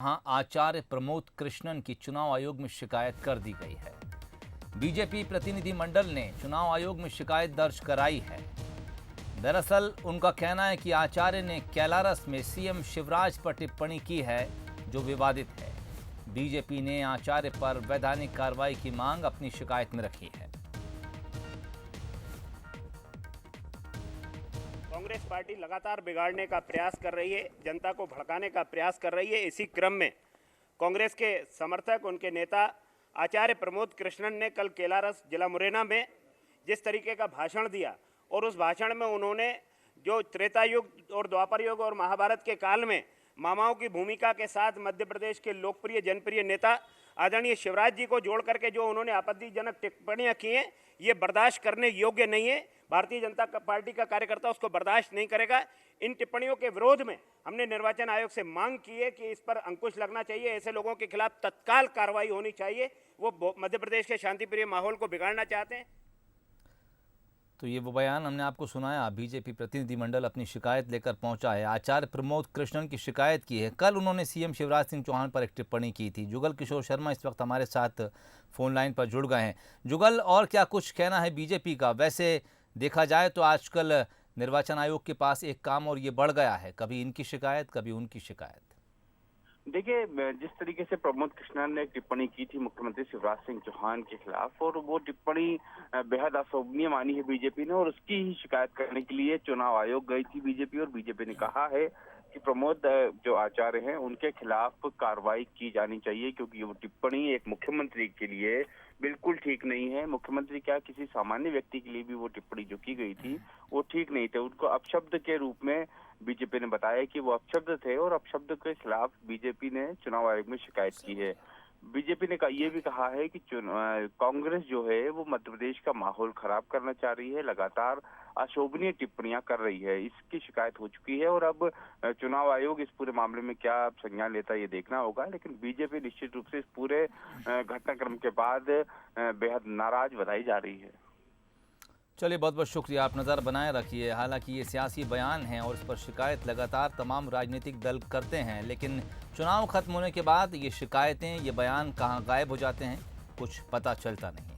हाँ, आचार्य प्रमोद कृष्णन की चुनाव आयोग में शिकायत कर दी गई है। बीजेपी प्रतिनिधिमंडल ने चुनाव आयोग में शिकायत दर्ज कराई है। दरअसल उनका कहना है कि आचार्य ने कैलारस में सीएम शिवराज पर टिप्पणी की है जो विवादित है। बीजेपी ने आचार्य पर वैधानिक कार्रवाई की मांग अपनी शिकायत में रखी है। कांग्रेस पार्टी लगातार बिगाड़ने का प्रयास कर रही है, जनता को भड़काने का प्रयास कर रही है। इसी क्रम में कांग्रेस के समर्थक, उनके नेता आचार्य प्रमोद कृष्णन ने कल कैलारस जिला मुरैना में जिस तरीके का भाषण दिया और उस भाषण में उन्होंने जो त्रेता युग और द्वापर युग और महाभारत के काल में मामाओं की भूमिका के साथ मध्य प्रदेश के लोकप्रिय जनप्रिय नेता आदरणीय शिवराज जी को जोड़ करके जो उन्होंने आपत्तिजनक टिप्पणियां की हैं, ये बर्दाश्त करने योग्य नहीं है। भारतीय जनता पार्टी का कार्यकर्ता उसको बर्दाश्त नहीं करेगा। इन टिप्पणियों के विरोध में हमने निर्वाचन आयोग से मांग की है कि इस पर अंकुश लगना चाहिए। ऐसे लोगों के खिलाफ तत्काल कार्रवाई होनी चाहिए। वो मध्य प्रदेश के शांतिप्रिय माहौल को बिगाड़ना चाहते हैं। तो ये वो बयान हमने आपको सुनाया। बीजेपी प्रतिनिधिमंडल अपनी शिकायत लेकर पहुंचा है। आचार्य प्रमोद कृष्णन की शिकायत की है। कल उन्होंने सीएम शिवराज सिंह चौहान पर एक टिप्पणी की थी। जुगल किशोर शर्मा इस वक्त हमारे साथ फोन लाइन पर जुड़ गए हैं। जुगल, और क्या कुछ कहना है बीजेपी का? वैसे देखा जाए तो आजकल निर्वाचन आयोग के पास एक काम और ये बढ़ गया है, कभी इनकी शिकायत कभी उनकी शिकायत। देखिए, जिस तरीके से प्रमोद कृष्णन ने टिप्पणी की थी मुख्यमंत्री शिवराज सिंह चौहान के खिलाफ, और वो टिप्पणी बेहद अशोभनीय मानी है बीजेपी ने, और उसकी ही शिकायत करने के लिए चुनाव आयोग गई थी बीजेपी। और बीजेपी ने कहा है कि प्रमोद जो आचार्य हैं उनके खिलाफ कार्रवाई की जानी चाहिए, क्योंकि वो टिप्पणी एक मुख्यमंत्री के लिए बिल्कुल ठीक नहीं है। मुख्यमंत्री क्या, किसी सामान्य व्यक्ति के लिए भी वो टिप्पणी जो की गई थी वो ठीक नहीं थे। उनको अपशब्द के रूप में बीजेपी ने बताया कि वो अपशब्द थे, और अपशब्द के खिलाफ बीजेपी ने चुनाव आयोग में शिकायत की है। बीजेपी ने ये भी कहा है कि कांग्रेस जो है वो मध्य प्रदेश का माहौल खराब करना चाह रही है, लगातार अशोभनीय टिप्पणियां कर रही है। इसकी शिकायत हो चुकी है, और अब चुनाव आयोग इस पूरे मामले में क्या संज्ञान लेता है ये देखना होगा। लेकिन बीजेपी निश्चित रूप से इस पूरे घटनाक्रम के बाद बेहद नाराज बताई जा रही है। चलिए, बहुत बहुत शुक्रिया। आप नज़र बनाए रखिए। हालांकि ये सियासी बयान है और इस पर शिकायत लगातार तमाम राजनीतिक दल करते हैं, लेकिन चुनाव खत्म होने के बाद ये शिकायतें, ये बयान कहाँ गायब हो जाते हैं, कुछ पता चलता नहीं।